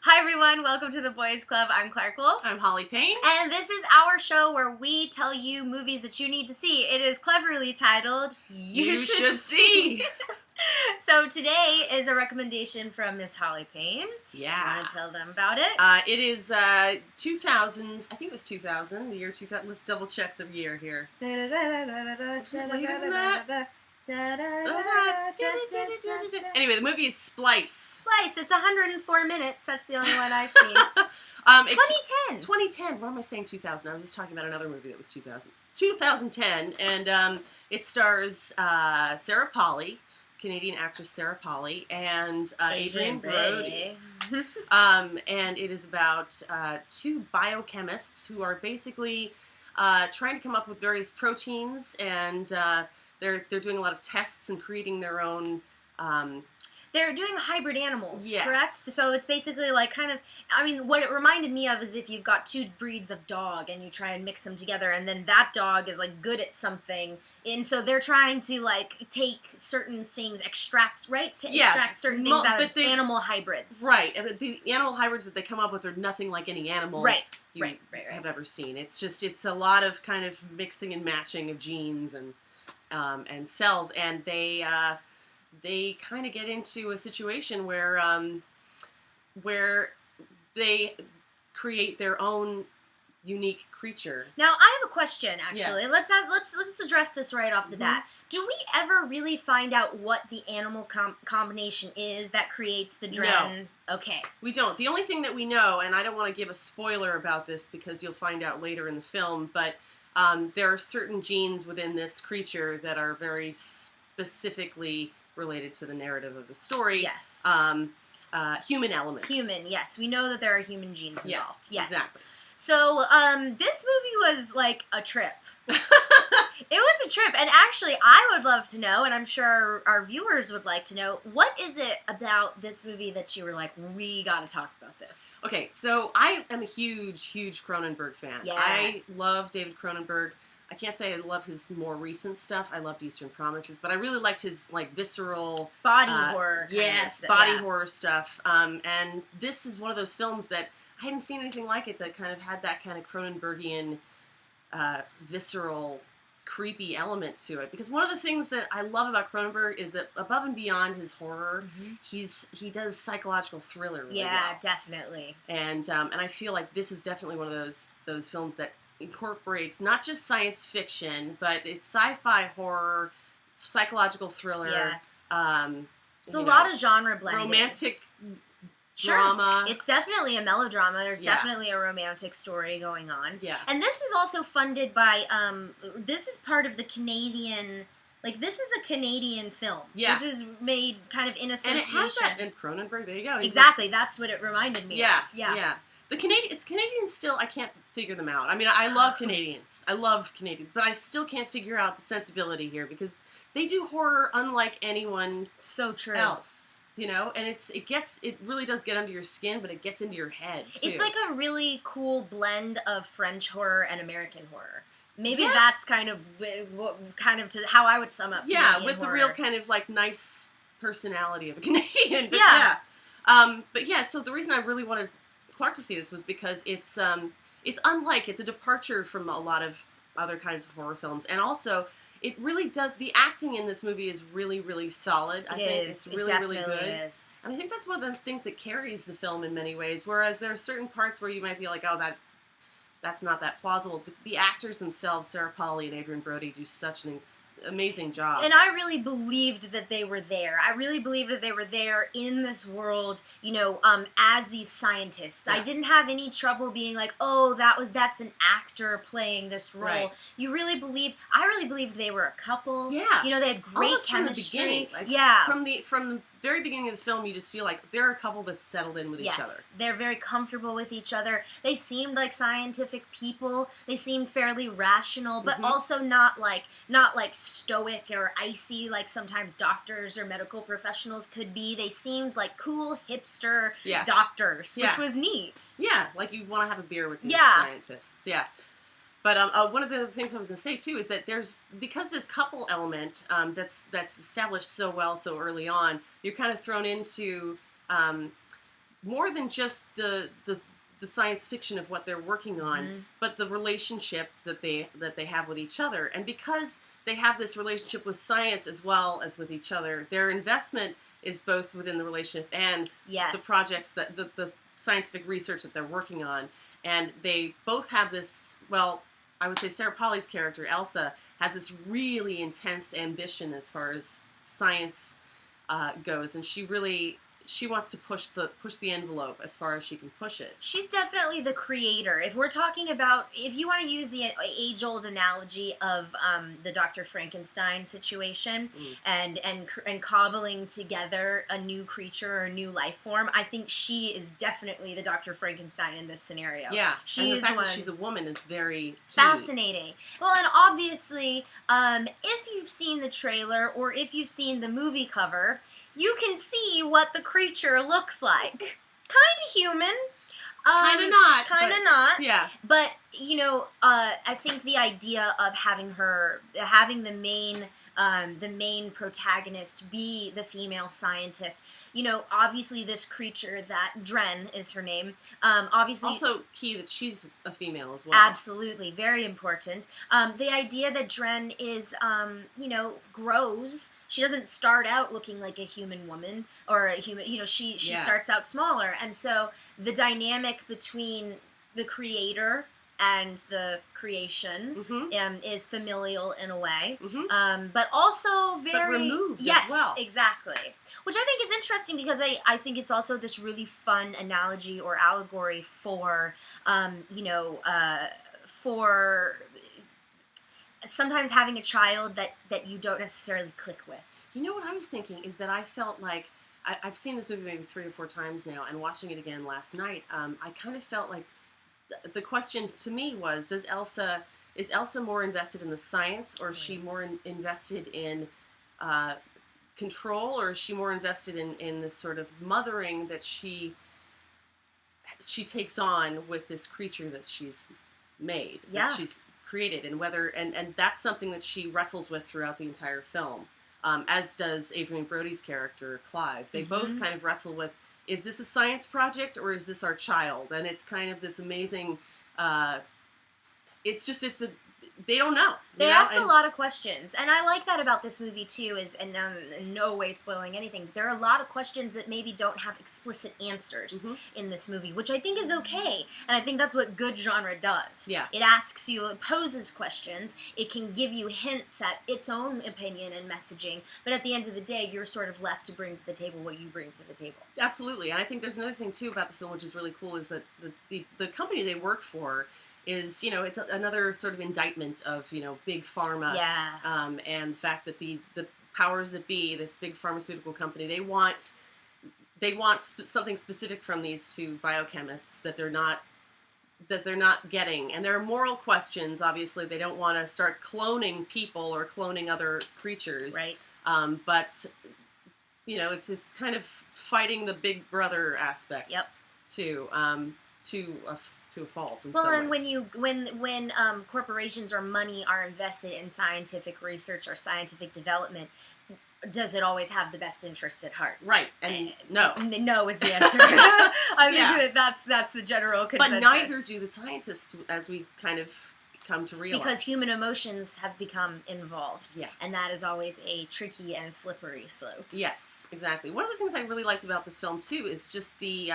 Hi everyone, welcome to the Boys Club. I'm Clarke Wolfe. I'm Holly Payne. And this is our show where we tell you movies that you need to see. It is cleverly titled, You Should See. So today is a recommendation from Miss Holly Payne. Yeah. Do you want to tell them about it? It is 2000s, I think it was 2000, the year 2000. Let's double check the year here. Anyway, the movie is Splice. Splice, it's 104 minutes. That's the only one I've seen. 2010. 2010. What am I saying 2000? I was just talking about another movie that was 2000. 2010, and it stars Sarah Polley, Canadian actress Sarah Polley, and Adrien Brody. And it is about two biochemists who are basically trying to come up with various proteins, and they're doing a lot of tests and creating their own. They're doing hybrid animals, yes. Correct? So it's basically like kind of, I mean, what it reminded me of is if you've got two breeds of dog and you try and mix them together, and then that dog is like good at something, and so they're trying to like take certain things, extract certain things out of animal hybrids. Right, but the animal hybrids that they come up with are nothing like any animal you have ever seen. It's a lot of kind of mixing and matching of genes and cells, and they kind of get into a situation where they create their own unique creature. Now, I have a question, actually. Yes. Let's address this right off the bat. Do we ever really find out what the animal combination is that creates the Dren? No. Okay. We don't. The only thing that we know, and I don't want to give a spoiler about this because you'll find out later in the film, but there are certain genes within this creature that are very specifically related to the narrative of the story. Yes. Human elements. Human, yes. We know that there are human genes involved. Yeah, yes. exactly. So, this movie was like a trip. It was a trip, and actually, I would love to know, and I'm sure our viewers would like to know, what is it about this movie that you were like, we gotta talk about this? Okay, so I am a huge Cronenberg fan. Yeah. I love David Cronenberg. I can't say I love his more recent stuff. I loved Eastern Promises, but I really liked his like visceral body horror. Yes, body horror stuff. And this is one of those films that I hadn't seen anything like it that kind of had that kind of Cronenbergian, visceral, creepy element to it. Because one of the things that I love about Cronenberg is that above and beyond his horror, he does psychological thriller really well. Definitely. And I feel like this is definitely one of those films that incorporates not just science fiction, but it's sci-fi horror, psychological thriller. Yeah. It's a lot of genre blending. Romantic drama. It's definitely a melodrama. There's definitely a romantic story going on. Yeah. And this was also funded by, this is part of the Canadian, like, this is a Canadian film. Yeah. This is made kind of in association. And it has that in Cronenberg. There you go. Exactly. That's what it reminded me of. Yeah. It's Canadians still, I can't figure them out. I mean, I love Canadians. But I still can't figure out the sensibility here because they do horror unlike anyone else. You know, and it really does get under your skin, but it gets into your head too. It's like a really cool blend of French horror and American horror. Maybe that's kind of how I would sum up. Yeah, with horror. The real kind of like nice personality of a Canadian. But so the reason I really wanted Clarke to see this was because it's a departure from a lot of other kinds of horror films, and also it really does. The acting in this movie is really, really solid. I think it's really good. Is. And I think that's one of the things that carries the film in many ways. Whereas there are certain parts where you might be like, oh, that's not that plausible. The actors themselves, Sarah Polley and Adrien Brody, do such an amazing job. And I really believed that they were there. I really believed that they were there in this world, you know, as these scientists. Yeah. I didn't have any trouble being like, oh, that's an actor playing this role. Right. I really believed they were a couple. Yeah. You know, they had great chemistry. From the beginning. From the very beginning of the film, you just feel like they're a couple that's settled in with each other. Yes, they're very comfortable with each other. They seemed like scientific people. They seemed fairly rational, but also not like stoic or icy like sometimes doctors or medical professionals could be. They seemed like cool hipster doctors, which was neat. Yeah, like you want to have a beer with these scientists. Yeah. But one of the things I was going to say too is that because this couple element that's established so well so early on, you're kind of thrown into more than just the science fiction of what they're working on, but the relationship that they have with each other. And because they have this relationship with science as well as with each other, their investment is both within the relationship and the projects that the scientific research that they're working on. And they both have this, well, I would say Sarah Polley's character, Elsa, has this really intense ambition as far as science goes, and she wants to push the envelope as far as she can push it. She's definitely the creator. If we're talking about, if you want to use the age-old analogy of the Dr. Frankenstein situation and cobbling together a new creature or a new life form, I think she is definitely the Dr. Frankenstein in this scenario. Yeah, she and is the fact one that she's a woman is very fascinating. Well, and obviously, if you've seen the trailer or if you've seen the movie cover, you can see what the creature looks like. Kind of human. Kind of not. Kind of not. Yeah. But, you know, I think the idea of having the main protagonist be the female scientist, you know, obviously this creature that Dren is her name, obviously. Also key that she's a female as well. Absolutely. Very important. The idea that Dren is, you know, grows. She doesn't start out looking like a human woman or a human, you know, she starts out smaller. And so the dynamic between the creator and the creation is familial in a way, but also very removed as well. Exactly. Which I think is interesting because I think it's also this really fun analogy or allegory for, you know, for sometimes having a child that you don't necessarily click with. You know what I was thinking is that I felt like, I've seen this movie maybe 3 or 4 times now, and watching it again last night, I kind of felt like the question to me was, is Elsa more invested in the science, or is she more invested in control, or is she more invested in this sort of mothering that she takes on with this creature that she's made, that she's created, and whether and that's something that she wrestles with throughout the entire film, as does Adrien Brody's character Clive. They both kind of wrestle with, is this a science project or is this our child? And it's kind of this amazing, they don't know. They ask a lot of questions, and I like that about this movie too. And in no way spoiling anything, but there are a lot of questions that maybe don't have explicit answers in this movie, which I think is okay. And I think that's what good genre does. Yeah, it asks you, it poses questions, it can give you hints at its own opinion and messaging. But at the end of the day, you're sort of left to bring to the table what you bring to the table. Absolutely, and I think there's another thing too about this film, which is really cool, is that the company they work for is, you know, it's another sort of indictment of, you know, big pharma, and the fact that the powers that be, this big pharmaceutical company, they want something specific from these 2 biochemists that they're not getting, and there are moral questions. Obviously, they don't want to start cloning people or cloning other creatures, right? But you know, it's kind of fighting the big brother aspect, to a fault. Well, and when corporations or money are invested in scientific research or scientific development, does it always have the best interest at heart? Right, and no. No is the answer. I think that's the general consensus. But neither do the scientists, as we kind of come to realize. Because human emotions have become involved. Yeah. And that is always a tricky and slippery slope. Yes, exactly. One of the things I really liked about this film, too, is just the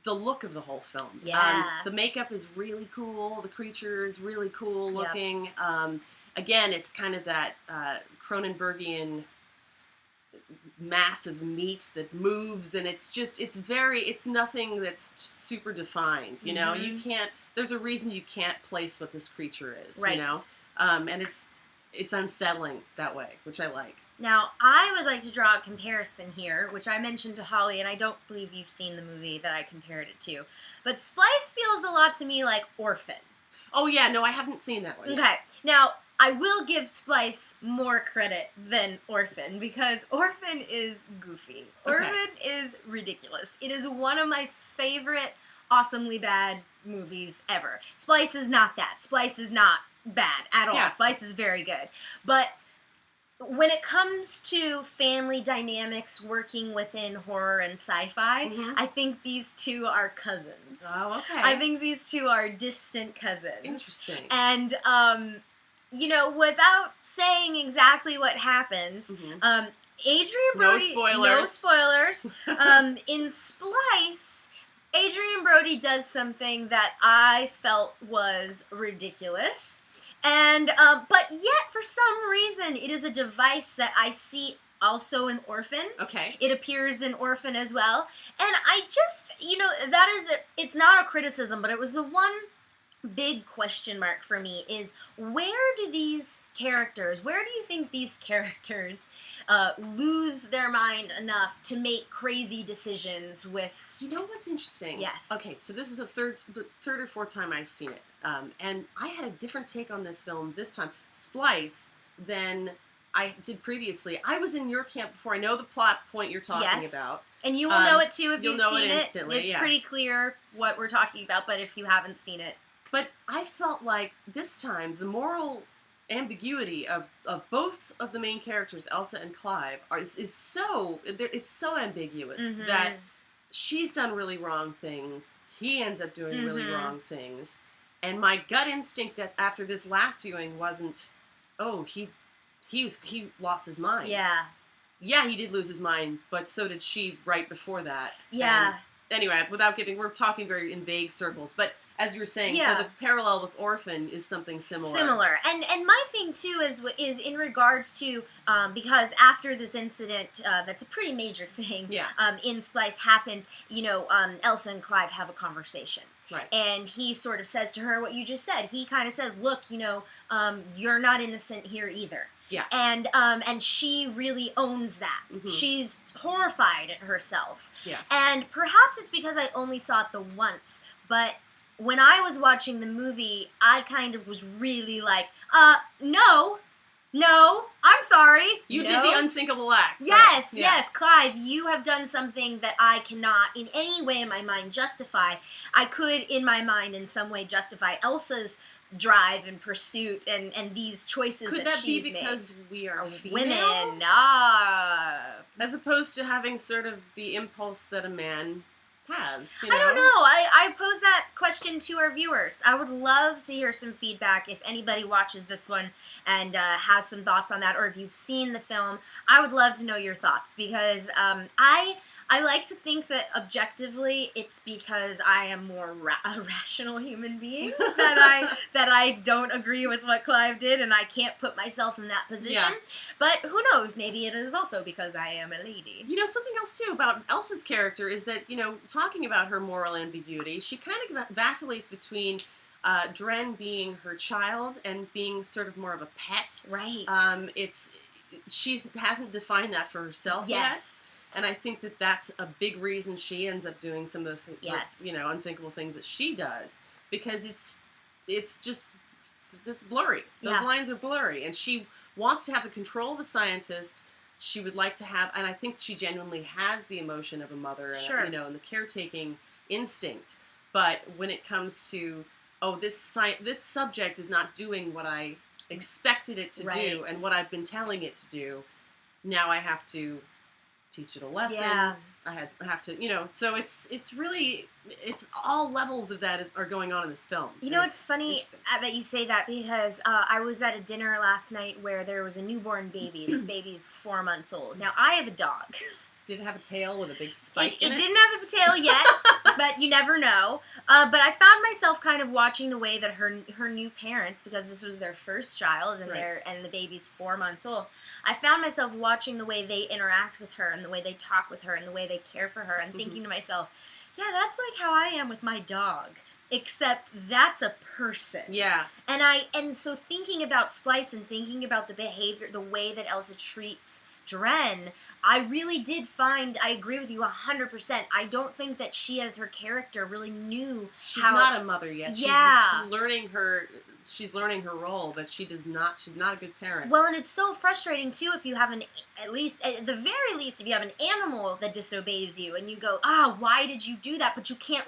look of the whole film. Yeah. The makeup is really cool. The creature is really cool looking. Again, it's kind of that Cronenbergian mass of meat that moves, and it's nothing that's super defined. You know, you can't, there's a reason you can't place what this creature is, right. You know? And it's unsettling that way, which I like. Now, I would like to draw a comparison here, which I mentioned to Holly, and I don't believe you've seen the movie that I compared it to. But Splice feels a lot to me like Orphan. Oh, yeah. No, I haven't seen that one. Okay. Now, I will give Splice more credit than Orphan, because Orphan is goofy. Orphan is ridiculous. It is one of my favorite awesomely bad movies ever. Splice is not that. Splice is not bad at all. Yeah. Splice is very good. But when it comes to family dynamics working within horror and sci-fi, I think these two are cousins. Oh, okay. I think these two are distant cousins. Interesting. And, you know, without saying exactly what happens, Adrien Brody... No spoilers. In Splice, Adrien Brody does something that I felt was ridiculous. And, but yet, for some reason, it is a device that I see also in Orphan. Okay. It appears in Orphan as well. And I just, you know, that is, it's not a criticism, but it was the one big question mark for me is where do you think these characters lose their mind enough to make crazy decisions with... You know what's interesting? Yes. Okay, so this is the third or fourth time I've seen it. And I had a different take on this film this time, Splice, than I did previously. I was in your camp before. I know the plot point you're talking about. And you will know it too if you've seen it. Instantly, it's pretty clear what we're talking about, but if you haven't seen it. But I felt like this time the moral ambiguity of both of the main characters, Elsa and Clive, is so... It's so ambiguous that she's done really wrong things. He ends up doing really wrong things. And my gut instinct after this last viewing wasn't, oh, he lost his mind. Yeah. Yeah, he did lose his mind, but so did she right before that. Yeah. And anyway, we're talking very in vague circles, but as you were saying, so the parallel with Orphan is something similar. And my thing too is in regards to because after this incident, that's a pretty major thing. Yeah. In Splice happens, you know, Elsa and Clive have a conversation. Right. And he sort of says to her what you just said. He kind of says, "Look, you know, you're not innocent here either." Yeah. And she really owns that. She's horrified at herself. Yeah. And perhaps it's because I only saw it the once, but when I was watching the movie, I kind of was really like, no, I'm sorry. You did the unthinkable act. Yes, right? Yes, Clive, you have done something that I cannot in any way in my mind justify. I could, in my mind, in some way justify Elsa's drive and pursuit and these choices that she's made. Could that be because we are female? Women, as opposed to having sort of the impulse that a man has, you know? I don't know. I pose that question to our viewers. I would love to hear some feedback if anybody watches this one and has some thoughts on that, or if you've seen the film. I would love to know your thoughts because I like to think that objectively it's because I am more a rational human being that I don't agree with what Clive did and I can't put myself in that position. Yeah. But who knows? Maybe it is also because I am a lady. You know, something else too about Elsa's character is that, you know, talking about her moral ambiguity, she kind of vacillates between Dren being her child and being sort of more of a pet. Right. She hasn't defined that for herself yet. And I think that that's a big reason she ends up doing some of the unthinkable things that she does, because it's blurry. Those lines are blurry, and she wants to have the control of a scientist. She would like to have, and I think she genuinely has the emotion of a mother, and, and the caretaking instinct. But when it comes to, this subject is not doing what I expected it to do, and what I've been telling it to do, now I have to teach it a lesson. Yeah. I have to, so it's really, it's all levels of that are going on in this film. You know, it's funny that you say that because I was at a dinner last night where there was a newborn baby. This baby is 4 months old. Now, I have a dog. Did it have a tail with a big spike in it? It didn't have a tail yet, but you never know. But I found myself kind of watching the way that her new parents, because this was their first child and and the baby's 4 months old, I found myself watching the way they interact with her and the way they talk with her and the way they care for her and thinking to myself, yeah, that's like how I am with my dog. Except that's a person. Yeah. And so thinking about Splice and thinking about the behavior, the way that Elsa treats Dren, I really did find, I agree with you 100%. I don't think that she as her character really knew She's not a mother yet. Yeah. She's learning she's learning her role, but she's not a good parent. Well, and it's so frustrating too if you have at the very least, if you have an animal that disobeys you, and you go, why did you do that? But you can't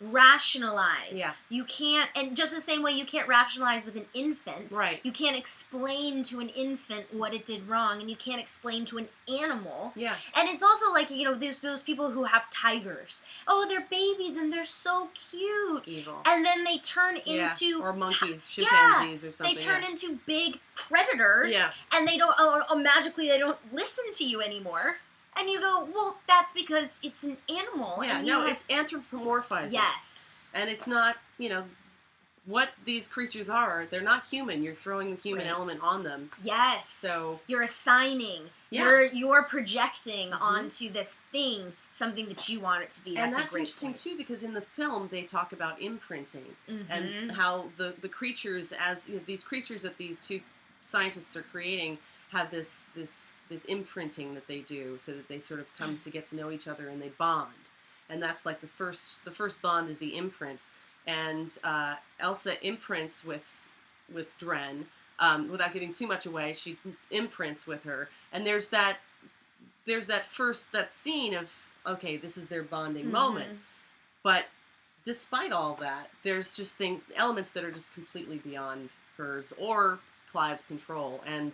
rationalize. Yeah. You can't, and just the same way you can't rationalize with an infant. Right. You can't explain to an infant what it did wrong, and you can't explain to an animal. Yeah. And it's also like, there's those people who have tigers. Oh, they're babies and they're so cute. Evil. And then they turn into or monkeys, chimpanzees or something. They turn into big predators. Yeah. And they don't magically they don't listen to you anymore. And you go, well, that's because it's an animal. Yeah, and it's anthropomorphizing. Yes. And it's not, what these creatures are. They're not human. You're throwing the human element on them. Yes. So you're assigning. Yeah. You're projecting onto this thing something that you want it to be. And that's a great interesting point. too, because in the film they talk about imprinting and how the creatures, these creatures that these two scientists are creating, have this imprinting that they do, so that they sort of come to get to know each other and they bond. And that's like the first bond is the imprint. And Elsa imprints with Dren, without giving too much away. She imprints with her, and there's that scene of, okay, this is their bonding moment. But despite all that, there's just elements that are just completely beyond hers or Clive's control, and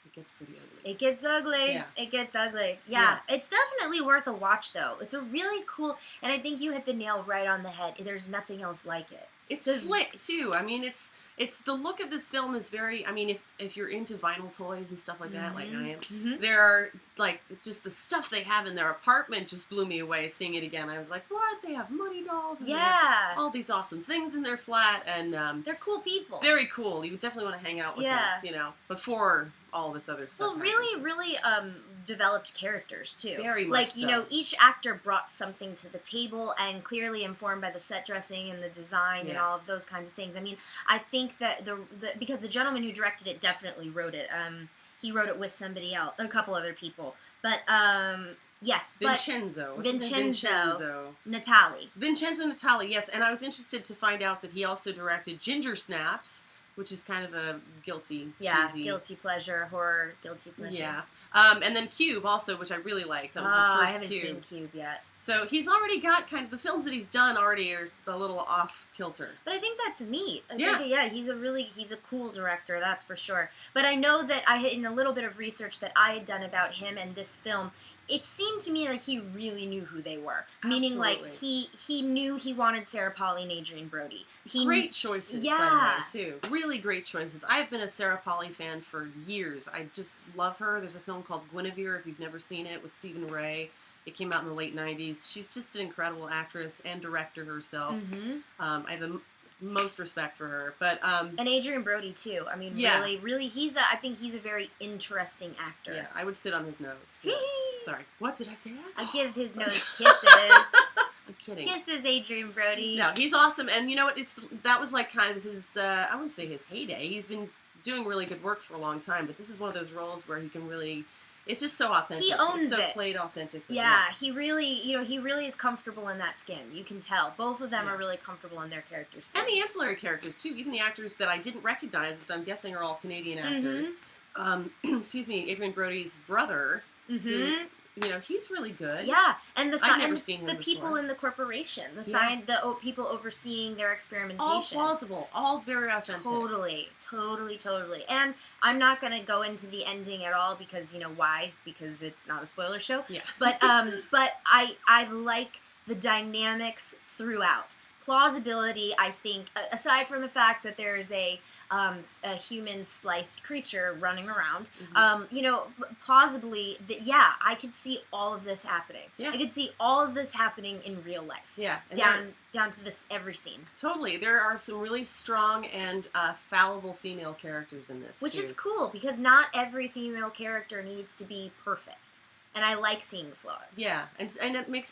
it gets pretty ugly. It gets ugly. Yeah. It gets ugly. Yeah. It's definitely worth a watch, though. It's a really cool, and I think you hit the nail right on the head. There's nothing else like it. It's slick too. I mean, it's the look of this film is very. I mean, if you're into vinyl toys and stuff like that, like I am, there are like just the stuff they have in their apartment just blew me away. Seeing it again, I was like, what? They have money dolls. And they have all these awesome things in their flat, and they're cool people. Very cool. You definitely want to hang out with them. Before all this other stuff. Well, really developed characters too. Very much so. Each actor brought something to the table, and clearly informed by the set dressing and the design and all of those kinds of things. I mean, I think that because the gentleman who directed it definitely wrote it. He wrote it with somebody else, a couple other people, but yes, Vincenzo Natali. Vincenzo Natali, yes, and I was interested to find out that he also directed Ginger Snaps, which is kind of a guilty, cheesy. Guilty pleasure, horror, guilty pleasure. Yeah. And then Cube also, which I really like. That was the first I haven't Cube. seen Cube yet. So he's already got kind of, the films that he's done already are a little off kilter. But I think that's neat. He's a cool director, that's for sure. But I know that in a little bit of research that I had done about him and this film, it seemed to me like he really knew who they were. Absolutely. Meaning, like, he knew he wanted Sarah Polley and Adrien Brody. Great choices, by the way, too. Really great choices. I've been a Sarah Polley fan for years. I just love her. There's a film called Guinevere, if you've never seen it, with Stephen Ray. It came out in the late 90s. She's just an incredible actress and director herself. I have the most respect for her. But and Adrien Brody, too. I mean, really, I think he's a very interesting actor. Yeah, I would sit on his nose. Yeah. Sorry. What did I say? I give his nose kisses. I'm kidding. Kisses, Adrien Brody. No, he's awesome. And you know what? That was like kind of his, I wouldn't say his heyday. He's been doing really good work for a long time, but this is one of those roles where he can really, it's just so authentic. He owns it's so it. Played authentically. Yeah, he really is comfortable in that skin. You can tell. Both of them are really comfortable in their character skins. And the ancillary characters, too. Even the actors that I didn't recognize, which I'm guessing are all Canadian actors. Excuse me, Adrien Brody's brother, who, he's really good. Yeah, and I've never seen him people before. in the corporation, people overseeing their experimentation. All plausible, all very authentic. Totally. And I'm not going to go into the ending at all because, why? Because it's not a spoiler show. Yeah. But I like the dynamics throughout. Plausibility, I think, aside from the fact that there's a human spliced creature running around, plausibly, I could see all of this happening. Yeah. I could see all of this happening in real life. Yeah. Down to this every scene. Totally. There are some really strong and fallible female characters in this, Which too. is cool, because not every female character needs to be perfect. And I like seeing the flaws. Yeah, and it makes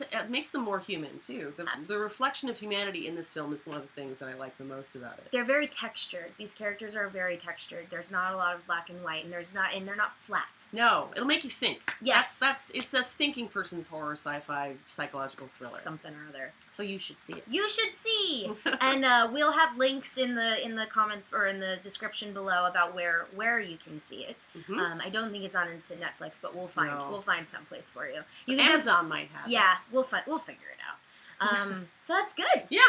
them more human too. The reflection of humanity in this film is one of the things that I like the most about it. They're very textured. These characters are very textured. There's not a lot of black and white, and they're not flat. No, it'll make you think. Yes, it's a thinking person's horror, sci-fi, psychological thriller. Something or other. So you should see it. You should see, and we'll have links in the comments or in the description below about where you can see it. Mm-hmm. I don't think it's on instant Netflix, but we'll find someplace for you. Amazon might have it. Yeah, we'll figure it out. So that's good. Yeah.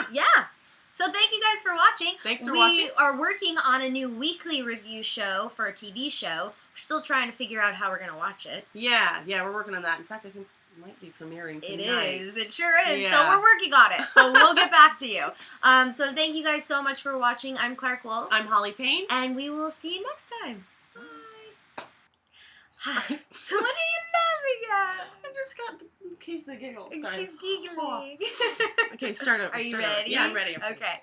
So thank you guys for watching. Thanks for watching. We are working on a new weekly review show for a TV show. We're still trying to figure out how we're going to watch it. Yeah, we're working on that. In fact, I think it might be premiering tonight. It sure is. Yeah. So we're working on it. But we'll get back to you. So thank you guys so much for watching. I'm Clarke Wolfe. I'm Holly Payne. And we will see you next time. Bye. Hi. What are you laughing at? I just got the case of the giggles. She's giggling. Okay, start over. Are you ready? Yeah, I'm ready. Okay.